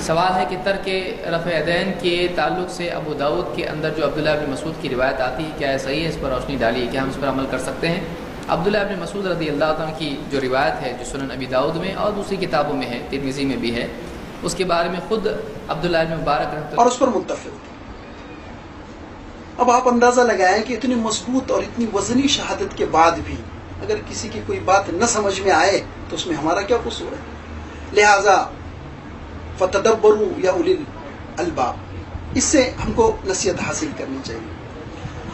سوال ہے کہ ترک رفع یدین کے تعلق سے ابو داؤد کے اندر جو عبداللہ ابن مسعود کی روایت آتی ہے کیا ہے صحیح ہے؟ اس پر روشنی ڈالیے، کیا ہم اس پر عمل کر سکتے ہیں؟ عبداللہ ابن مسعود رضی اللہ عنہ کی جو روایت ہے جو سنن ابی داؤد میں اور دوسری کتابوں میں ہے، ترمذی میں بھی ہے، اس کے بارے میں خود عبداللہ ابن مبارک رحمۃ اللہ اور اس پر متفق۔ اب آپ اندازہ لگائیں کہ اتنی مضبوط اور اتنی وزنی شہادت کے بعد بھی اگر کسی کی کوئی بات نہ سمجھ میں آئے تو اس میں ہمارا کیا قصور ہے؟ لہذا فتدبروا یا اولی الالباب، اس سے ہم کو نصیحت حاصل کرنی چاہیے۔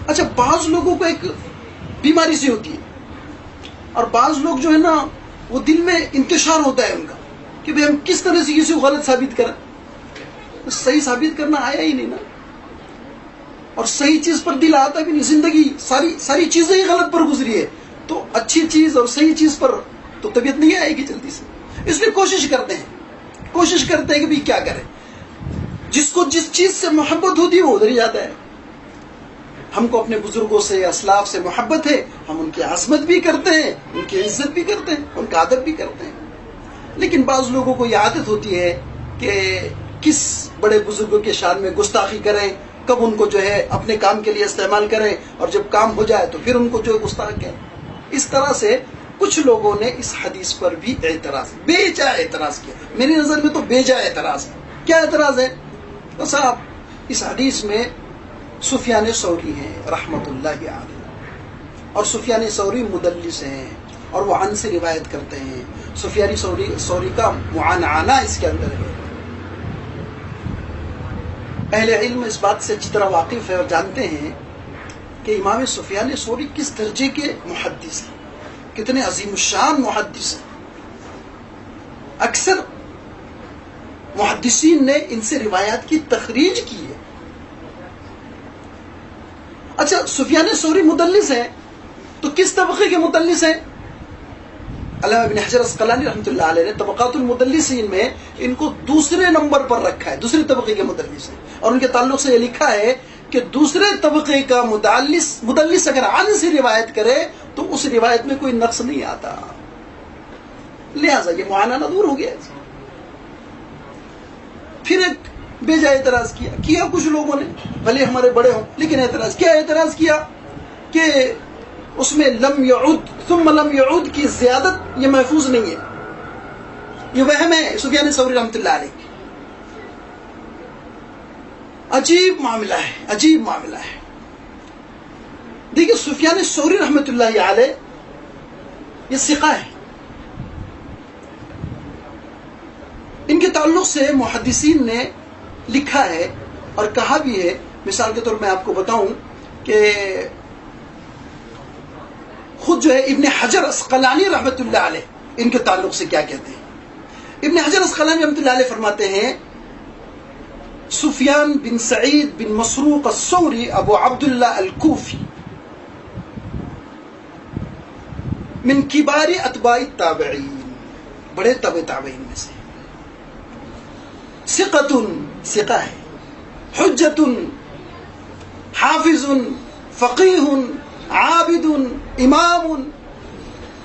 اچھا، بعض لوگوں کو ایک بیماری سی ہوتی ہے اور بعض لوگ جو ہے نا وہ دل میں انتشار ہوتا ہے ان کا کہ بھئی ہم کس طرح سے کسی کو غلط ثابت کریں۔ صحیح ثابت کرنا آیا ہی نہیں نا، اور صحیح چیز پر دل آتا بھی نہیں، زندگی ساری چیزیں ہی غلط پر گزری ہے، تو اچھی چیز اور صحیح چیز پر تو طبیعت نہیں آئے گی جلدی سے۔ اس لیے کوشش کرتے ہیں کہ بھی کیا کریں، جس کو جس چیز سے محبت ہوتی ہے وہ ادھر ہی جاتا ہے۔ ہم کو اپنے بزرگوں سے، اسلاف سے محبت ہے، ہم ان کی عظمت بھی کرتے ہیں، ان کی عزت بھی کرتے ہیں، ان کا ادب بھی کرتے ہیں، لیکن بعض لوگوں کو یہ عادت ہوتی ہے کہ کس بڑے بزرگوں کے شان میں گستاخی کریں، کب ان کو جو ہے اپنے کام کے لیے استعمال کریں، اور جب کام ہو جائے تو پھر ان کو جو ہے گستاخ کہیں۔ اس طرح سے کچھ لوگوں نے اس حدیث پر بھی بے جا اعتراض کیا۔ میری نظر میں تو بے جا اعتراض ہے۔ کیا اعتراض ہے؟ تو صاحب، اس حدیث میں سفیان ثوری ہیں رحمت اللہ علیہ، اور سفیان ثوری مدلس ہیں اور وہ عن سے روایت کرتے ہیں۔ سفیان ثوری کا معانعہ اس کے اندر ہے۔ اہل علم اس بات سے اچھی طرح واقف ہے اور جانتے ہیں کہ امام سفیان ثوری کس درجے کے محدث ہیں، کتنے عظیم الشان محدث ہیں۔ اکثر محدثین نے ان سے روایات کی تخریج کی ہے۔ اچھا، سفیان ثوری مدلس ہیں تو کس طبقے کے مدلس ہیں؟ علامہ ابن حجر اسقلانی رحمۃ اللہ علیہ نے طبقات المدلسین میں ان کو دوسرے نمبر پر رکھا ہے، دوسرے طبقے کے مدلس ہیں، اور ان کے تعلق سے یہ لکھا ہے کہ دوسرے طبقے کا مدلس اگر عن سے روایت کرے تو اس روایت میں کوئی نقص نہیں آتا، لہذا یہ معاننہ دور ہو گیا۔ پھر ایک بے جا اعتراض کیا کچھ لوگوں نے، بھلے ہمارے بڑے ہوں، لیکن اعتراض کیا کہ اس میں لم یعود ثم لم یعود کی زیادت یہ محفوظ نہیں ہے، یہ وہم ہے سفیان ثوری رحمۃ اللہ علیہ۔ عجیب معاملہ ہے۔ دیکھیے، سفیان ثوری رحمۃ اللہ علیہ یہ ثقہ ہے، ان کے تعلق سے محدثین نے لکھا ہے اور کہا بھی ہے۔ مثال کے طور میں آپ کو بتاؤں کہ خود جو ہے ابن حجر اسقلانی رحمۃ اللہ علیہ ان کے تعلق سے کیا کہتے ہیں۔ ابن حجر اسقلانی رحمۃ اللہ علیہ فرماتے ہیں سفیان بن سعید بن مسروق الثوری ابو عبداللہ الکوفی من کبار اتباع التابعین، بڑے تابعین میں سے، ثقہ ہے، حجت، حافظ، فقیہ، عابد، امام،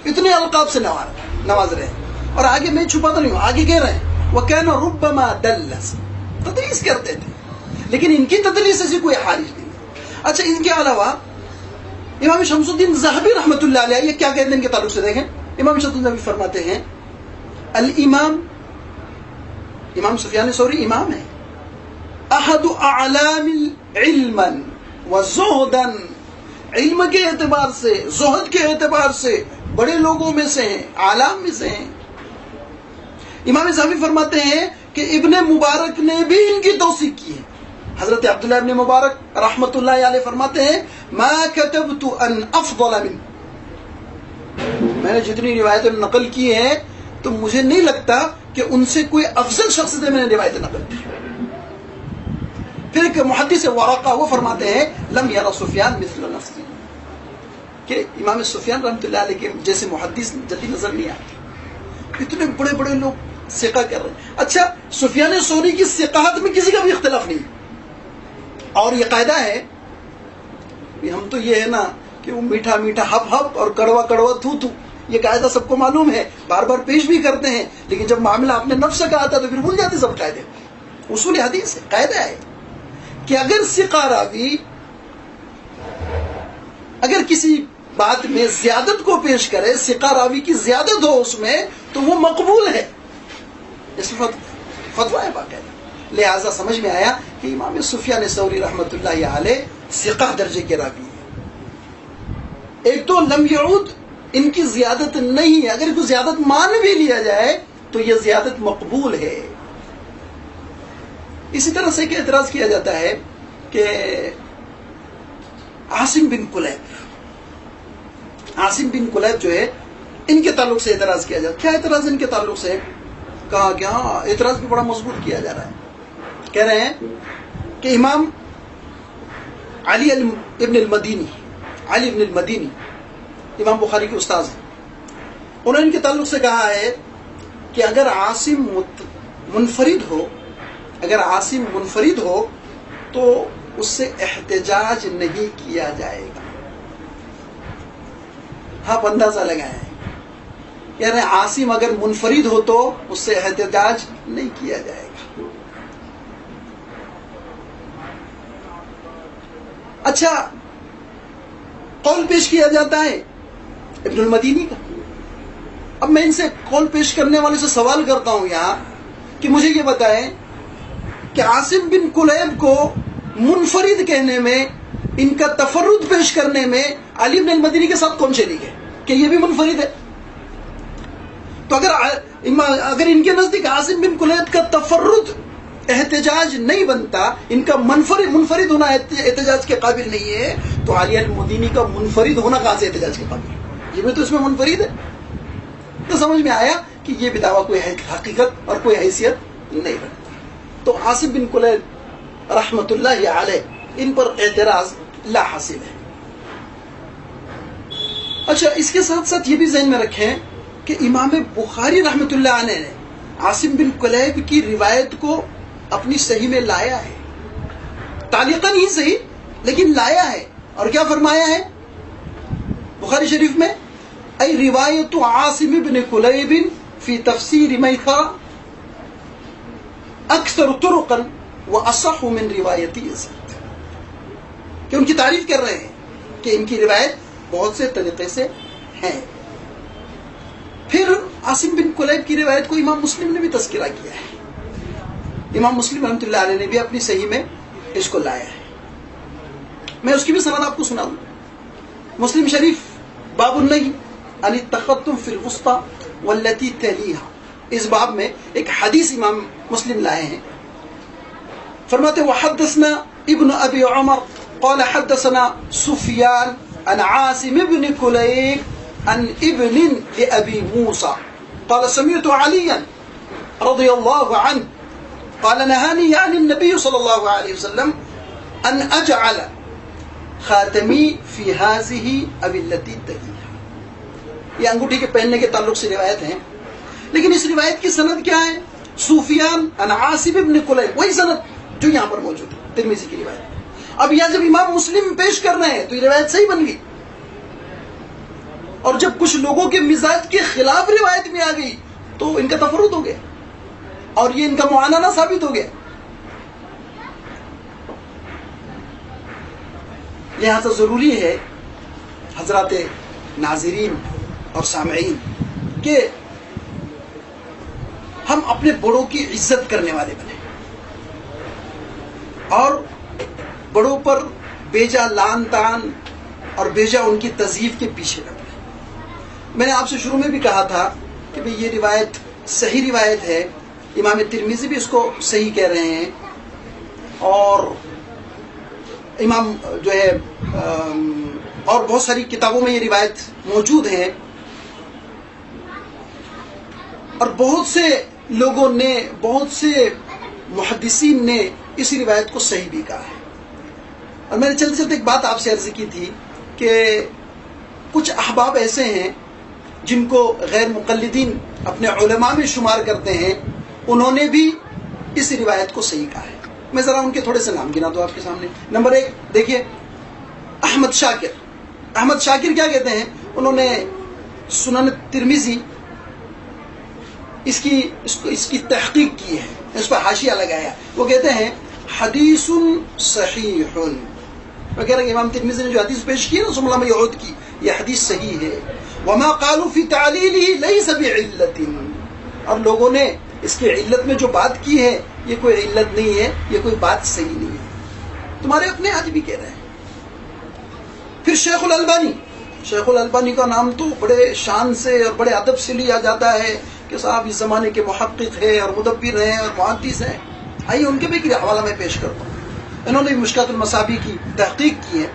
اتنے القاب سے نواز رہے ہیں۔ اور آگے میں چھپاتا نہیں ہوں، آگے کہہ رہے ہیں وَكَانَ رُبَّمَا دَلَّسَ، تدلیس کرتے تھے، لیکن ان کی تدلیس سے کوئی حارج نہیں۔ اچھا، ان کے علاوہ امام شمس الدین ذہبی رحمۃ اللہ علیہ یہ کیا کہتے ہیں ان کے تعلق سے؟ دیکھیں، امام شمس الدین ذہبی فرماتے ہیں امام سفیان ثوری امام ہے، احد اعلام علما وزہدا، علم کے اعتبار سے، زہد کے اعتبار سے بڑے لوگوں میں سے ہیں، عالم میں سے ہیں۔ امام ذہبی فرماتے ہیں کہ ابن مبارک نے بھی ان کی توثیق کی ہے۔ حضرت عبداللہ ابن مبارک رحمت اللہ علیہ فرماتے ہیں ما کتبت ان افضل من، میں نے جتنی روایتیں نقل کی ہیں تو مجھے نہیں لگتا کہ ان سے کوئی افضل شخص سے میں نے روایتیں نقل کی۔ پھر ایک محدث ورقہ وہ فرماتے ہیں لم یرى سفیان مثل نفسی، کہ امام سفیان رحمۃ اللہ علیہ کے جیسے محدث جلدی نظر نہیں آتے، اتنے بڑے بڑے لوگ ثقہ کر رہے ہیں۔ اچھا، سفیان ثوری کی ثقاہت میں کسی کا بھی اختلاف نہیں، اور یہ قاعدہ ہے، ہم تو یہ ہے نا کہ وہ میٹھا میٹھا ہپ ہپ اور کڑوا کڑوا تھو تھو، یہ قاعدہ سب کو معلوم ہے، بار بار پیش بھی کرتے ہیں، لیکن جب معاملہ اپنے نفس کا آتا ہے تو پھر بھول جاتے سب قاعدے۔ اصول حدیث ہے، قاعدہ ہے کہ اگر ثقہ راوی اگر کسی بات میں زیادت کو پیش کرے، ثقہ راوی کی زیادت ہو اس میں، تو وہ مقبول ہے، اس میں فتویٰ ہے باقاعدہ۔ لہذا سمجھ میں آیا کہ امام سفیان ثوری رحمۃ اللہ علیہ ثقہ درجے کے راوی ہیں۔ ایک تو لم یعود، ان کی زیادت نہیں ہے، اگر کوئی زیادت مان بھی لیا جائے تو یہ زیادت مقبول ہے۔ اسی طرح سے کہ اعتراض کیا جاتا ہے کہ عاصم بن کلیب جو ہے، ان کے تعلق سے اعتراض کیا جاتا ہے۔ کیا اعتراض ان کے تعلق سے؟ کہا کہ ہاں، اعتراض بھی بڑا مضبوط کیا جا رہا ہے۔ کہہ رہے ہیں کہ امام علی ابن المدینی امام بخاری کے استاذ ہیں، انہوں نے ان کے تعلق سے کہا ہے کہ اگر عاصم منفرد ہو تو اس سے احتجاج نہیں کیا جائے گا۔ آپ اندازہ لگائیں، کہہ رہے ہیں عاصم اگر منفرد ہو تو اس سے احتجاج نہیں کیا جائے گا۔ اچھا، قول پیش کیا جاتا ہے ابن المدینی کا۔ اب میں ان سے قول پیش کرنے والے سے سوال کرتا ہوں یہاں کہ مجھے یہ بتائیں کہ عاصم بن کلیب کو منفرد کہنے میں، ان کا تفرد پیش کرنے میں علی بن المدینی کے ساتھ کون شریک ہے کہ یہ بھی منفرد ہے؟ تو اگر ان کے نزدیک عاصم بن کلیب کا تفرد احتجاج نہیں بنتا، ان کا منفرد ہونا احتجاج کے قابل نہیں ہے، تو علی المدینی کا منفرد ہونا کہاں سے احتجاج کے قابل ہے؟ یہ بھی تو اس میں منفرد ہے۔ تو سمجھ میں آیا کہ یہ بھی دعویٰ کوئی حقیقت اور کوئی حیثیت نہیں رکھتا۔ تو عاصم بن کلیب رحمۃ اللہ علیہ، ان پر اعتراض لا حاصل ہے۔ اچھا، اس کے ساتھ ساتھ یہ بھی ذہن میں رکھیں کہ امام بخاری رحمۃ اللہ علیہ نے عاصم بن کلیب کی روایت کو اپنی صحیح میں لایا ہے، تعلیقاً ہی صحیح لیکن لایا ہے، اور کیا فرمایا ہے بخاری شریف میں؟ ای روایت عاصم بن کلیب فی تفسیر میسرہ اکثر طرقا واصح من روایت یزید، کہ ان کی تعریف کر رہے ہیں کہ ان کی روایت بہت سے طریقے سے ہیں۔ پھر عاصم بن کلیب کی روایت کو امام مسلم نے بھی تذکرہ کیا ہے، امام مسلم رحمۃ اللہ علیہ نے بھی اپنی صحیح میں اس کو لایا ہے۔ میں اس کی بھی سند آپ کو سنا دوں۔ مسلم شریف باب النہی عن التخطم فی الوسطی والتی تلیہا، اس باب میں ایک حدیث امام مسلم لائے ہیں، فرماتے وحدثنا ابن ابی عمر قال حدثنا سفیان عن عاصم بن کلیب عن ابن لأبی موسیٰ قال سمعت علیا رضی اللہ عنہ قال نهاني يعني النبي صلى الله عليه وسلم أن أجعل خاتمي في هذه أو التي تليها۔ یہ انگوٹھی کے پہننے کے تعلق سے روایت ہیں، لیکن اس روایت کی سند کیا ہے؟ سفیان عن عاصم بن کلیب، وہی سند جو یہاں پر موجود ہے، ترمذی کی روایت۔ اب یہاں جب امام مسلم پیش کر رہے ہیں تو یہ روایت صحیح بن گئی، اور جب کچھ لوگوں کے مزاج کے خلاف روایت میں آ گئی تو ان کا تفرد ہو گیا اور یہ ان کا معاننہ ثابت ہو گیا۔ لہذا ضروری ہے حضرات ناظرین اور سامعین کہ ہم اپنے بڑوں کی عزت کرنے والے بنیں اور بڑوں پر بیجا لان تان اور بیجا ان کی تضعیف کے پیچھے نہ پڑیں۔ میں نے آپ سے شروع میں بھی کہا تھا کہ بھئی یہ روایت صحیح روایت ہے، امام ترمذی بھی اس کو صحیح کہہ رہے ہیں، اور امام جو ہے اور بہت ساری کتابوں میں یہ روایت موجود ہے، اور بہت سے لوگوں نے، بہت سے محدثین نے اس روایت کو صحیح بھی کہا ہے۔ اور میں نے چلتے چلتے ایک بات آپ سے عرض کی تھی کہ کچھ احباب ایسے ہیں جن کو غیر مقلدین اپنے علماء میں شمار کرتے ہیں، انہوں نے بھی اس روایت کو صحیح کہا ہے۔ میں ذرا ان کے تھوڑے سے نام گنا دوں آپ کے سامنے۔ نمبر 1 دیکھیے، احمد شاکر کیا کہتے ہیں؟ انہوں نے سنن ترمذی اس کی تحقیق کی ہے، اس پر حاشیہ لگایا. وہ کہتے ہیں حدیث صحیح. وہ کہہ رہے ہیں امام ترمذی نے جو حدیث پیش کی نا سملہ یعود کی، یہ حدیث صحیح ہے. وما قالوا فی تعلیلہ لیس بعلت، اور لوگوں نے اس کی علت میں جو بات کی ہے یہ کوئی علت نہیں ہے، یہ کوئی بات صحیح نہیں ہے. تمہارے اپنے آج بھی کہہ رہے ہیں. پھر شیخ الالبانی کا نام تو بڑے شان سے اور بڑے ادب سے لیا جاتا ہے کہ صاحب اس زمانے کے محقق ہیں اور مدبر ہیں اور محدث ہیں. آئیے ان کے بھی ایک حوالہ میں پیش کرتا ہوں. انہوں نے مشکات المصابیح کی تحقیق کی ہے،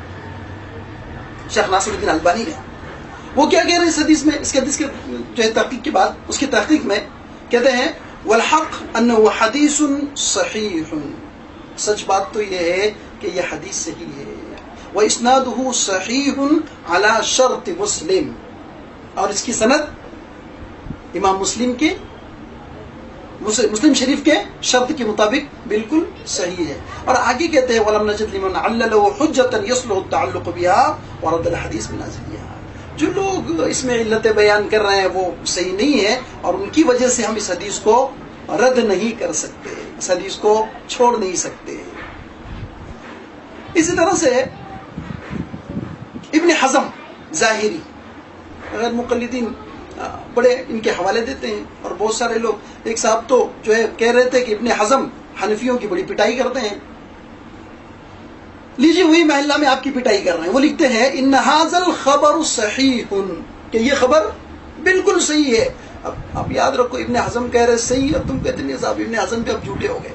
شیخ ناصر الدین البانی نے. وہ کیا کہہ رہے ہیں اس حدیث میں، اس کے حدیث کے جو ہے تحقیق کے بعد اس کی تحقیق میں کہتے ہیں والحق انه حدیث صحیح، سچ بات تو یہ ہے کہ یہ حدیث صحیح ہے. واسناده صحیح علی شرط مسلم، اور اس کی سند امام مسلم کے مسلم شریف کے شرط کے مطابق بالکل صحیح ہے. اور آگے کہتے ہیں ولم نجد لمن علله حجۃ يصلح التعلق بها ورد الحديث من نازلها. جو لوگ اس میں علتیں بیان کر رہے ہیں وہ صحیح نہیں ہے، اور ان کی وجہ سے ہم اس حدیث کو رد نہیں کر سکتے، اس حدیث کو چھوڑ نہیں سکتے. اسی طرح سے ابن حزم ظاہری، غیر مقلدین بڑے ان کے حوالے دیتے ہیں، اور بہت سارے لوگ، ایک صاحب تو جو ہے کہہ رہے تھے کہ ابن حزم حنفیوں کی بڑی پٹائی کرتے ہیں. لیجیے وہی محلہ میں آپ کی پٹائی کر رہے ہیں. وہ لکھتے ہیں ان ھذا الخبر صحیح، کہ یہ خبر بالکل صحیح ہے. اب یاد رکھو ابن حزم کہہ رہے صحیح اور تم کہتے نہیں صاحب ابن حزم پہ اب جھوٹے ہو گئے،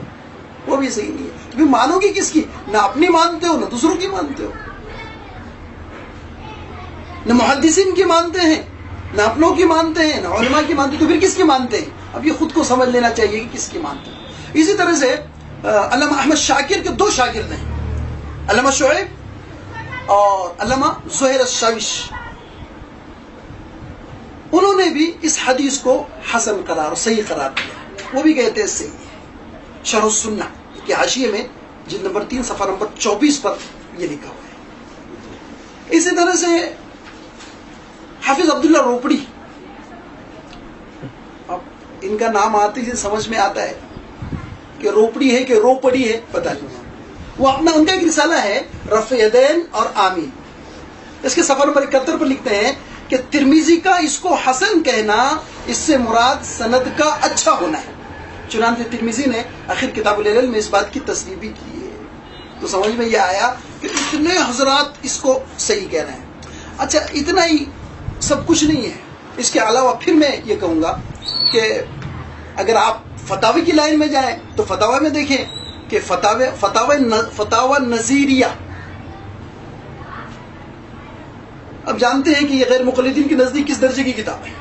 وہ بھی صحیح نہیں ہے. تو مانو گی کس کی؟ نہ اپنی مانتے ہو نہ دوسروں کی مانتے ہو، نہ محدثین کی مانتے ہیں نہ اپنوں کی مانتے ہیں نہ علماء کی مانتے ہیں، تو پھر کس کی مانتے ہیں؟ اب یہ خود کو سمجھ لینا چاہیے کہ کس کی مانتے ہیں. اسی طرح سے علامہ احمد شاکر کے دو شاگرد ہیں، علامہ شعیب اور علامہ زہیر الشاوش. انہوں نے بھی اس حدیث کو حسن قرار، صحیح قرار دیا. وہ بھی کہتے ہیں صحیح ہے. شرح السنہ کے حاشیے میں جلد نمبر 3 صفحہ نمبر 24 پر یہ لکھا ہوا ہے. اسی طرح سے حافظ عبداللہ روپڑی، اب ان کا نام آتے ہی سمجھ میں آتا ہے کہ روپڑی ہے کہ روپڑی ہے پتہ نہیں. وہ اپنا ان کا ایک رسالہ ہے رفع یدین اور آمین. اس کے صفحہ نمبر 71 پر لکھتے ہیں کہ ترمذی کا اس کو حسن کہنا، اس سے مراد سند کا اچھا ہونا ہے. چنانچہ ترمذی نے آخر کتاب العلل میں اس بات کی تصریح بھی کی ہے. تو سمجھ میں یہ آیا کہ اتنے حضرات اس کو صحیح کہہ رہے ہیں. اچھا اتنا ہی سب کچھ نہیں ہے، اس کے علاوہ پھر میں یہ کہوں گا کہ اگر آپ فتاوی کی لائن میں جائیں تو فتاوی میں دیکھیں کہ فتاوی نظیریہ، اب جانتے ہیں کہ یہ غیر مقلدین کے نزدیک کس درجے کی کتاب ہے.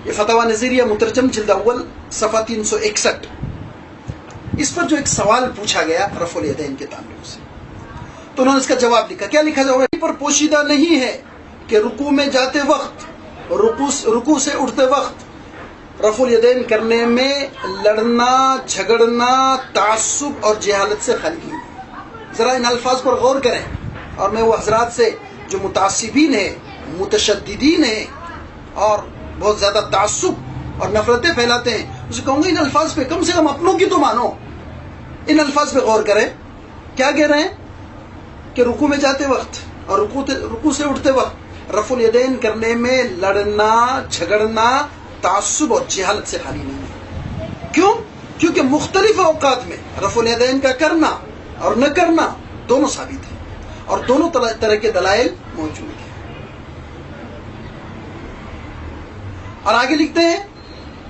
یہ فتاوی نظیریہ مترجم جلد اول صفحہ 361. اس پر جو ایک سوال پوچھا گیا رفع الیدین کے تعلق سے، تو انہوں نے اس کا جواب لکھا. کیا لکھا جواب پر پوشیدہ نہیں ہے کہ رکوع میں جاتے وقت، رکوع سے اٹھتے وقت رفع الیدین کرنے میں لڑنا، جھگڑنا، تعصب اور جہالت سے خالی. ذرا ان الفاظ پر غور کریں، اور میں وہ حضرات سے جو متعصبین ہیں، متشددین ہیں اور بہت زیادہ تعصب اور نفرتیں پھیلاتے ہیں، اسے کہوں گا ان الفاظ پہ کم سے کم اپنوں کی تو مانو. ان الفاظ پہ غور کریں. کیا کہہ رہے ہیں کہ رکوع میں جاتے وقت اور رکوع سے اٹھتے وقت رفع الیدین کرنے میں لڑنا، جھگڑنا، تعصب اور جہالت سے خالی نہیں ہے. کیوں؟ کیونکہ مختلف اوقات میں رفع الیدین کا کرنا اور نہ کرنا دونوں ثابت ہے، اور دونوں طرح کے دلائل موجود ہیں. اور آگے لکھتے ہیں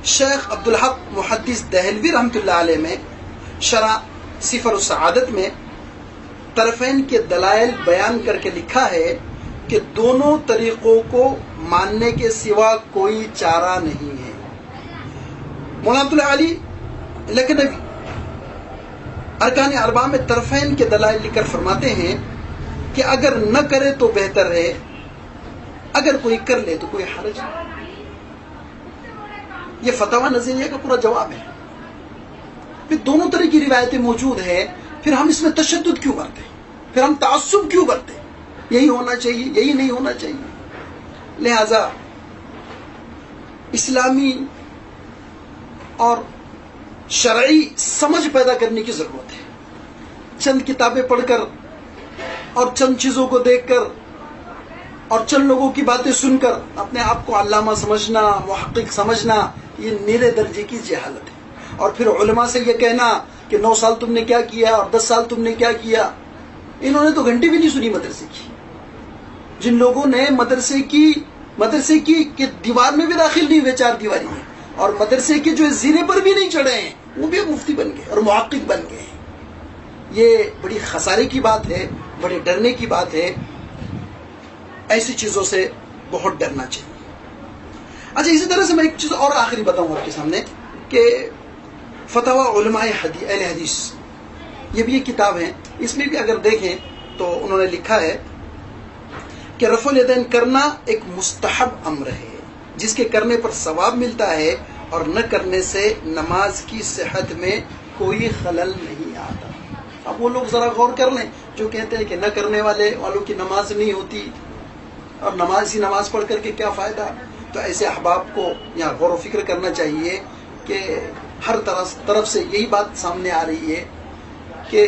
شیخ عبدالحق محدث دہلوی رحمۃ اللہ علیہ میں شرح صفر السعادت میں طرفین کے دلائل بیان کر کے لکھا ہے کہ دونوں طریقوں کو ماننے کے سوا کوئی چارہ نہیں ہے. مولانا عبداللہ علی لکھنوی ارکان اربعہ میں طرفین کے دلائل لکھ کر فرماتے ہیں کہ اگر نہ کرے تو بہتر ہے، اگر کوئی کر لے تو کوئی حرج نہیں. یہ فتاوی نظریہ کا پورا جواب ہے. پھر دونوں طرح کی روایتیں موجود ہیں، پھر ہم اس میں تشدد کیوں کرتے ہیں؟ پھر ہم تعصب کیوں کرتے ہیں؟ یہی ہونا چاہیے، یہی نہیں ہونا چاہیے. لہذا اسلامی اور شرعی سمجھ پیدا کرنے کی ضرورت ہے. چند کتابیں پڑھ کر اور چند چیزوں کو دیکھ کر اور چند لوگوں کی باتیں سن کر اپنے آپ کو علامہ سمجھنا، محقق سمجھنا، یہ نیلے درجے کی جہالت ہے. اور پھر علماء سے یہ کہنا کہ 9 سال تم نے کیا کیا اور 10 سال تم نے کیا کیا. انہوں نے تو گھنٹی بھی نہیں سنی مدرسے کی. جن لوگوں نے مدرسے کی کہ دیوار میں بھی داخل نہیں ہوئے 4 دیواری میں، اور مدرسے کے جو زینے پر بھی نہیں چڑھے ہیں، وہ بھی مفتی بن گئے اور محقق بن گئے ہیں. یہ بڑی خسارے کی بات ہے، بڑے ڈرنے کی بات ہے. ایسی چیزوں سے بہت ڈرنا چاہیے. اچھا، اسی طرح سے میں ایک چیز اور آخری بتاؤں آپ کے سامنے کہ فتاوی علماء اہل حدیث، یہ بھی ایک کتاب ہے. اس میں بھی اگر دیکھیں تو انہوں نے لکھا ہے کہ رفع الیدین کرنا ایک مستحب امر ہے جس کے کرنے پر ثواب ملتا ہے، اور نہ کرنے سے نماز کی صحت میں کوئی خلل نہیں آتا. اب وہ لوگ ذرا غور کر لیں جو کہتے ہیں کہ نہ کرنے والوں کی نماز نہیں ہوتی، اور نماز پڑھ کر کے کیا فائدہ. تو ایسے احباب کو یہاں غور و فکر کرنا چاہیے کہ ہر طرف سے یہی بات سامنے آ رہی ہے کہ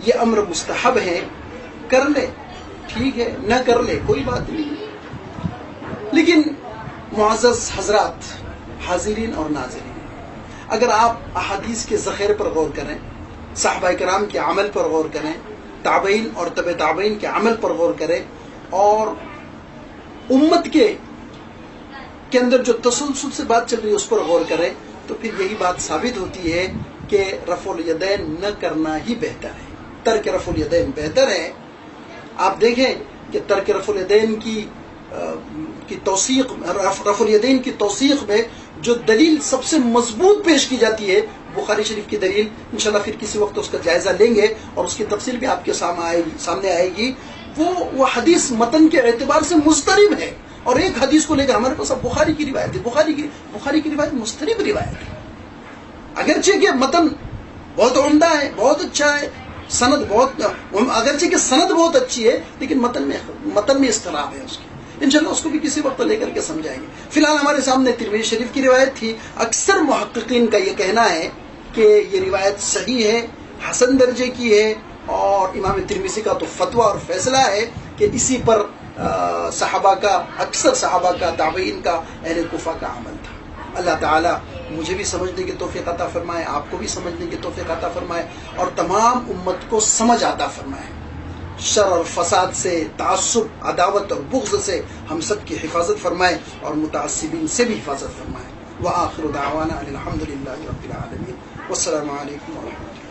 یہ امر مستحب ہے، کر لے ٹھیک ہے، نہ کر لے کوئی بات نہیں. لیکن معزز حضرات، حاضرین اور ناظرین، اگر آپ احادیث کے ذخیرے پر غور کریں، صحابہ کرام کے عمل پر غور کریں، تابعین اور تبع تابعین کے عمل پر غور کریں، اور امت کے اندر جو تسلسل سے بات چل رہی ہے اس پر غور کریں، تو پھر یہی بات ثابت ہوتی ہے کہ رفع الیدین نہ کرنا ہی بہتر ہے. ترک رفع الیدین بہتر ہے. آپ دیکھیں کہ ترک رفع الیدین کی توثیق، رفع الیدین کی توثیق میں جو دلیل سب سے مضبوط پیش کی جاتی ہے، بخاری شریف کی دلیل، انشاءاللہ پھر کسی وقت اس کا جائزہ لیں گے اور اس کی تفصیل بھی آپ کے سامنے آئے گی. وہ حدیث متن کے اعتبار سے مضطرب ہے، اور ایک حدیث کو لے کر ہمارے پاس اب بخاری کی روایت ہے. بخاری کی روایت مضطرب روایت ہے، اگرچہ کہ متن بہت عمدہ ہے، بہت اچھا ہے، اگرچہ کہ سند بہت اچھی ہے، لیکن متن میں اضطراب ہے اس کی. انشاءاللہ اس کو بھی کسی وقت لے کر کے سمجھائیں گے. فی الحال ہمارے سامنے ترمذی شریف کی روایت تھی. اکثر محققین کا یہ کہنا ہے کہ یہ روایت صحیح ہے، حسن درجے کی ہے، اور امام ترمذی کا تو فتویٰ اور فیصلہ ہے کہ اسی پر اکثر صحابہ کا، تابعین کا، اہل کوفہ کا عمل تھا. اللہ تعالی مجھے بھی سمجھنے کی توفیق عطا فرمائے، آپ کو بھی سمجھنے کی توفیق عطا فرمائے، اور تمام امت کو سمجھ عطا فرمائے. شر اور فساد سے، تعصب، عداوت اور بغض سے ہم سب کی حفاظت فرمائے، اور متعصبین سے بھی حفاظت فرمائے. وآخر دعوانا الحمد للہ رب العالمین. والسلام علیکم ورحمۃ اللہ.